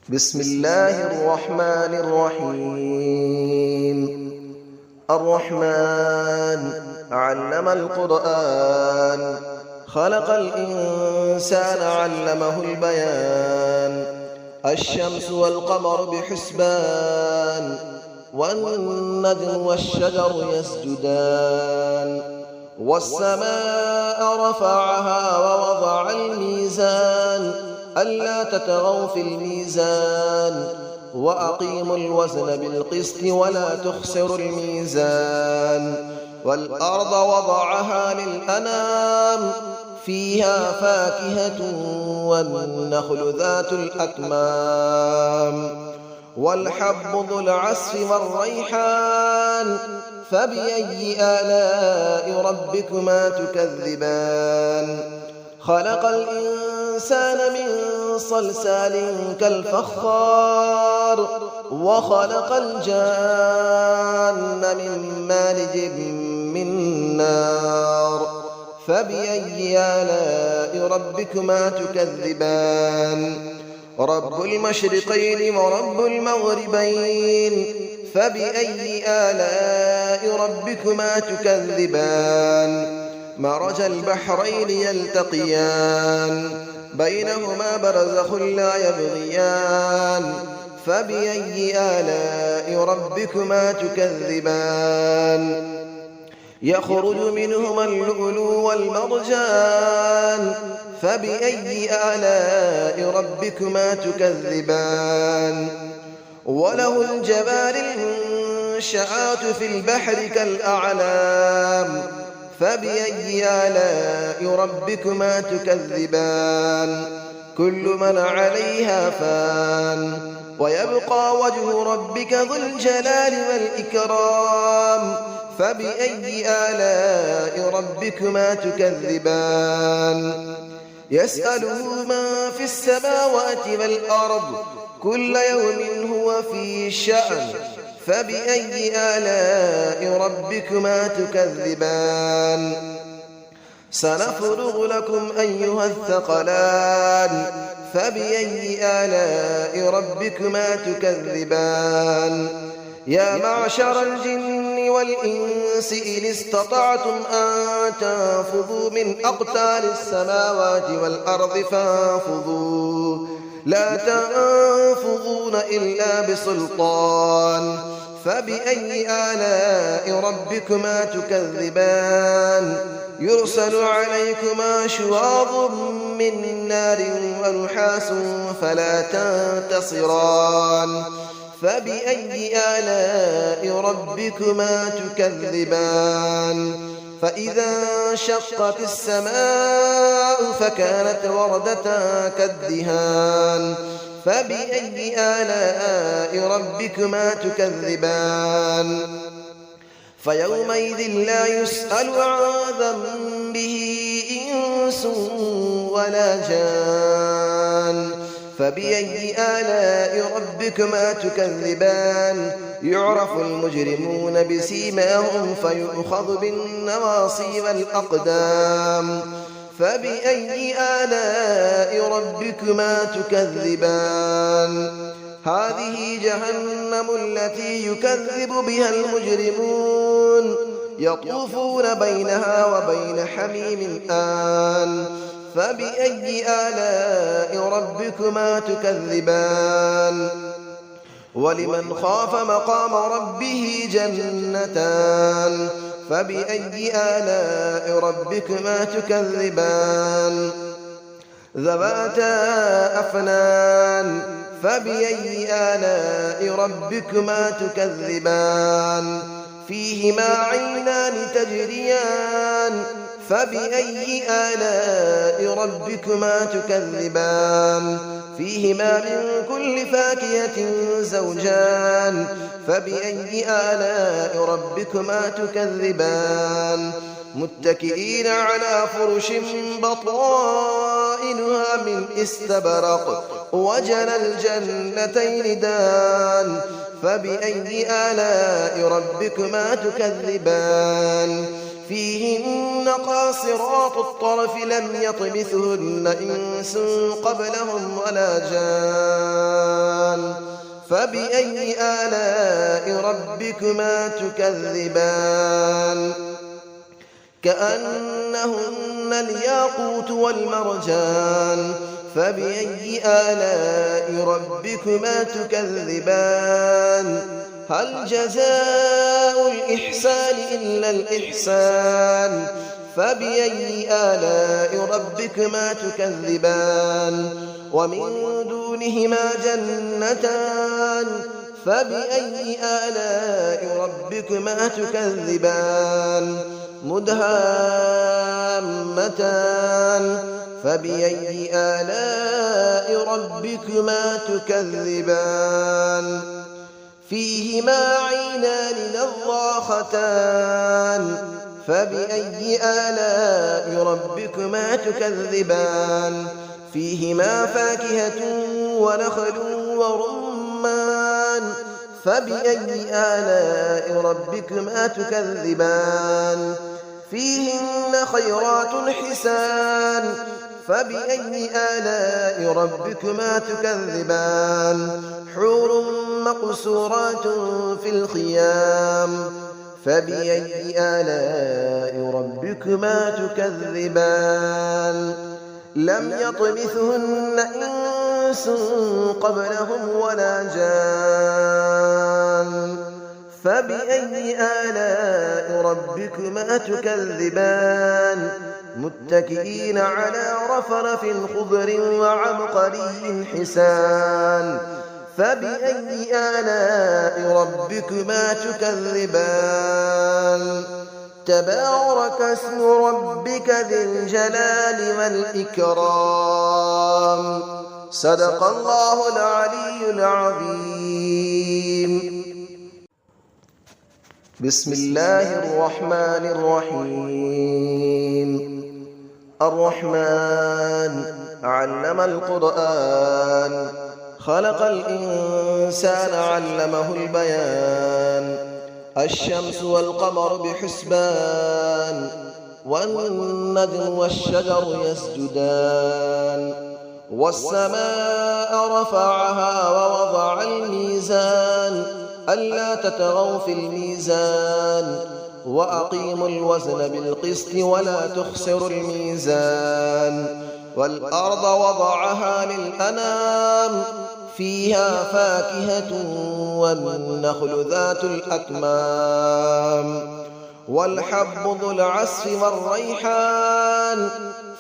بسم الله الرحمن الرحيم. الرحمن علم القرآن، خلق الإنسان علمه البيان. الشمس والقمر بحسبان، والنجم والشجر يسجدان. والسماء رفعها ووضع الميزان، ألا تطغوا في الميزان، وأقيموا الوزن بالقسط ولا تخسروا الميزان. والأرض وضعها للأنام، فيها فاكهة والنخل ذات الأكمام. والحب ذو العصف والريحان، فبأي آلاء ربكما تكذبان. خلق الإنسان من صلصال كالفخار، وخلق الجان من مارج من نار. فبأي آلاء ربكما تكذبان. رب المشرقين ورب المغربين، فبأي آلاء ربكما تكذبان. مرج البحرين يلتقيان، بينهما برزخ لا يبغيان. فبأي آلاء ربكما تكذبان. يخرج منهما اللؤلؤ والمرجان، فبأي آلاء ربكما تكذبان. وله الجوار المنشآت في البحر كالأعلام، فبأي آلاء ربكما تكذبان. كل من عليها فان، ويبقى وجه ربك ذو الجلال والإكرام. فبأي آلاء ربكما تكذبان. يسأله من في السماوات والأرض، كل يوم هو في شأن. فبأي آلاء ربكما تكذبان. سنفرغ لكم أيها الثقلان، فبأي آلاء ربكما تكذبان. يا معشر الجن والإنس إن استطعتم أن تنفذوا من أقطار السماوات والأرض فانفذوا، لا تنفذون إلا بسلطان. فبأي آلاء ربكما تكذبان. يرسل عليكما شواظ من نار ونحاس فلا تنتصران. فبأي آلاء ربكما تكذبان. فإذا انشقت السماء فكانت وردة كالدهان. فبأي آلاء ربكما تكذبان. فيومئذ لا يسأل عن ذنبه إنس ولا جان. فبأي آلاء ربكما تكذبان. يعرف المجرمون بسيماهم فيؤخذ بالنواصي والأقدام. فبأي آلاء ربكما تكذبان. هذه جهنم التي يكذب بها المجرمون، يطوفون بينها وبين حميم آن. فبأي آلاء ربكما تكذبان. ولمن خاف مقام ربه جنتان. فبأي آلاء ربكما تكذبان. ذواتا أفنان. فبأي آلاء ربكما تكذبان. فيهما عينان تجريان. فبأي آلاء ربكما تكذبان. فيهما من كل فاكهة زوجان. فبأي آلاء ربكما تكذبان. متكئين على فرش بطائنها من استبرق، وجنى الجنتين دان. فبأي آلاء ربكما تكذبان. فيهن قاصرات الطرف لم يطمثهن إنس قبلهم ولا جان. فبأي آلاء ربكما تكذبان كأنهن الياقوت والمرجان فبأي آلاء ربكما تكذبان هل جزاء الإحسان إلا الإحسان فبأي آلاء ربكما تكذبان ومن دونهما جنتان فبأي آلاء ربكما تكذبان مدهامتان فبأي آلاء ربكما تكذبان فيهما عينان نضاختان فبأي آلاء ربكما تكذبان فيهما فاكهة ونخل ورمان فبأي آلاء ربكما تكذبان فيهن خيرات حسان فبأي آلاء ربكما تكذبان حور مقصورات في الخيام فبأي آلاء ربكما تكذبان لم يطمثهن إنس قبلهم ولا جان فبأي آلاء ربكما تكذبان متكئين على رفرف خضر وعبقري حسان فبأي آلاء ربكما تكذبان تبارك اسم ربك ذي الجلال والإكرام صدق الله العلي العظيم بسم الله الرحمن الرحيم الرحمن علم القرآن خلق الإنسان علمه البيان الشمس والقمر بحسبان والنجم والشجر يسجدان والسماء رفعها ووضع الميزان ألا تطغوا في الميزان وأقيموا الوزن بالقسط ولا تخسروا الميزان والأرض وضعها للأنام فيها فاكهة والنخل ذات الأكمام والحب ذو العصف والريحان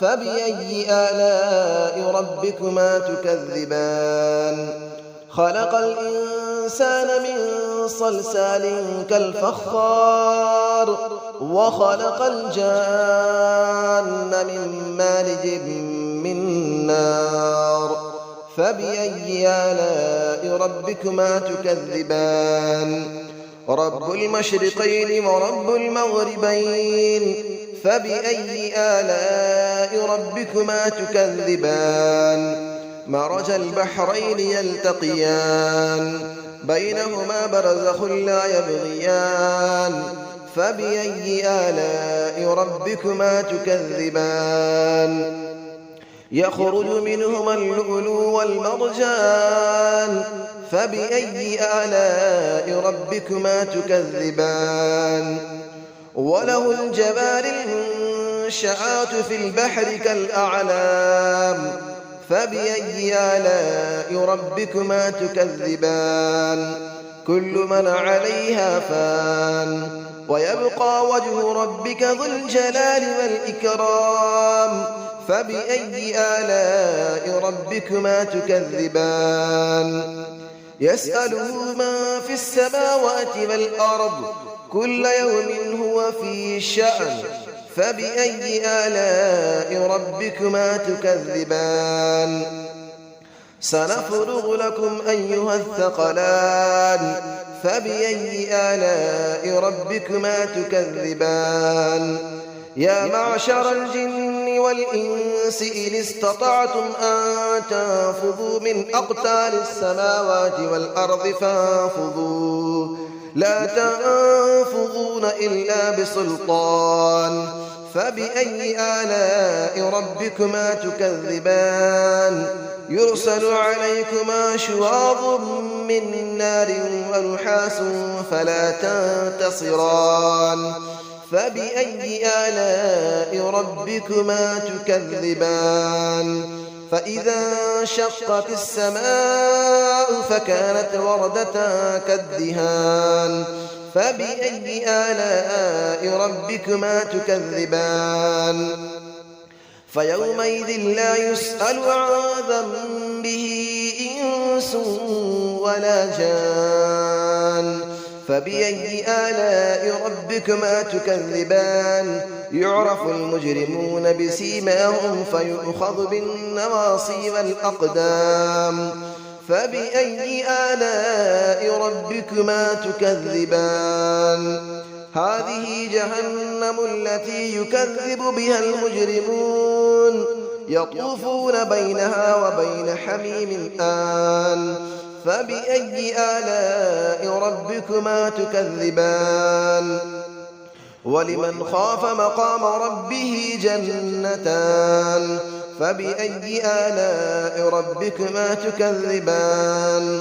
فبأي آلاء ربكما تكذبان خلق الإنسان من صلصال كالفخار وخلق الجان من مارج من نار فبأي آلاء ربكما تكذبان رب المشرقين ورب المغربين فبأي آلاء ربكما تكذبان مرج البحرين يلتقيان بينهما برزخ لا يبغيان فبأي آلاء ربكما تكذبان يخرج منهما اللؤلؤ والمرجان فبأي آلاء ربكما تكذبان وله الجبال المنشآت في البحر كالأعلام فبأي آلاء ربكما تكذبان كل من عليها فان ويبقى وجه ربك ذو الجلال والإكرام فبأي آلاء ربكما تكذبان يسأله من في السماوات والأرض كل يوم هو في شأن فبأي آلاء ربكما تكذبان سنفرغ لكم أيها الثقلان فبأي آلاء ربكما تكذبان يا معشر الجن والإنس إن استطعتم أن تنفذوا من أقطار السماوات والأرض فانفذوا لا تنفذون إلا بسلطان فبأي آلاء ربكما تكذبان يرسل عليكما شواظ من نار ونحاس فلا تنتصران فبأي آلاء ربكما تكذبان فإذا انشقت السماء فكانت وردة كالدهان فبأي آلاء ربكما تكذبان فيومئذ لا يسأل عن ذنبه إنس ولا جان فبأي آلاء ربكما تكذبان يعرف المجرمون بسيماهم فيؤخذ بالنواصي والأقدام فبأي آلاء ربكما تكذبان هذه جهنم التي يكذب بها المجرمون يطوفون بينها وبين حميم آن فبأي آلاء ربكما تكذبان ولمن خاف مقام ربه جنتان فبأي آلاء ربكما تكذبان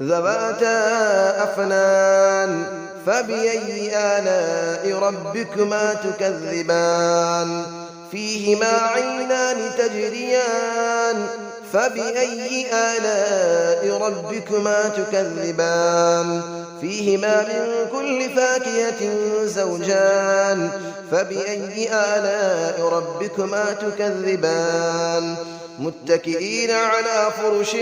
ذواتا أفنان فبأي آلاء ربكما تكذبان فيهما عينان تجريان فبأي آلاء ربكما تكذبان فيهما من كل فاكهة زوجان فبأي آلاء ربكما تكذبان متكئين على فرش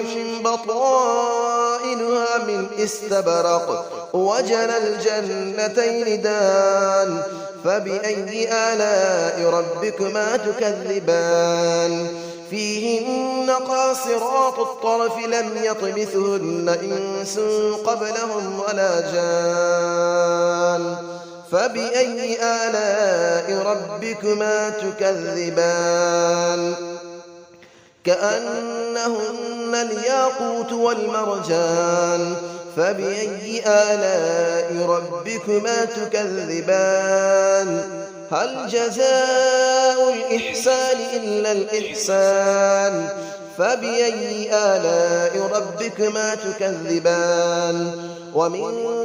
بطائنها من استبرق وجنى الجنتين دان فبأي آلاء ربكما تكذبان فيهن قاصرات الطرف لم يطمثهن إنس قبلهم ولا جان فبأي آلاء ربكما تكذبان كأنهن الياقوت والمرجان فبأي آلاء ربكما تكذبان هل جزاء الإحسان إلا الإحسان فبأي آلاء ربكما تكذبان ومن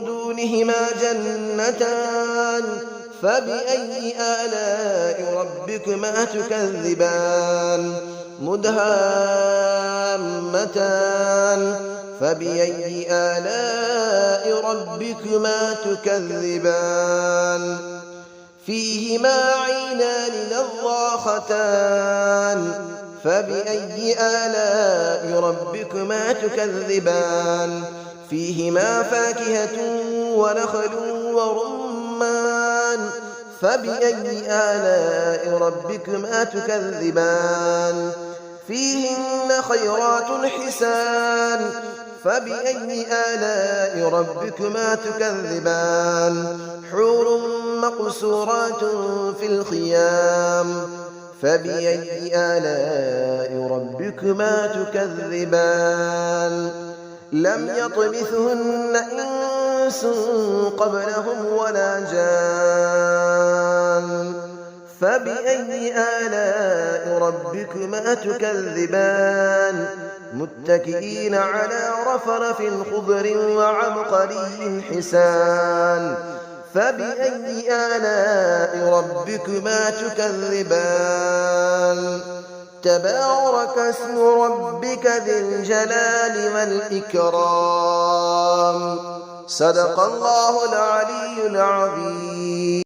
دونهما جنتان فبأي آلاء ربكما تكذبان مدهامتان فبأي آلاء ربكما تكذبان فيهما عينان نضاختان فبأي آلاء ربكما تكذبان فيهما فاكهة ونخل ورمان فبأي آلاء ربكما تكذبان فيهن خيرات حسان فبأي آلاء ربكما تكذبان حور مقصورات في الخيام فبأي آلاء ربكما تكذبان لم يطمثهن إنس قبلهم ولا جان فبأي آلاء ربكما تكذبان متكئين على رفرف خضر وعبقري حسان فبأي آلاء ربكما تكذبان تبارك اسم ربك ذي الجلال والإكرام صدق الله العلي العظيم.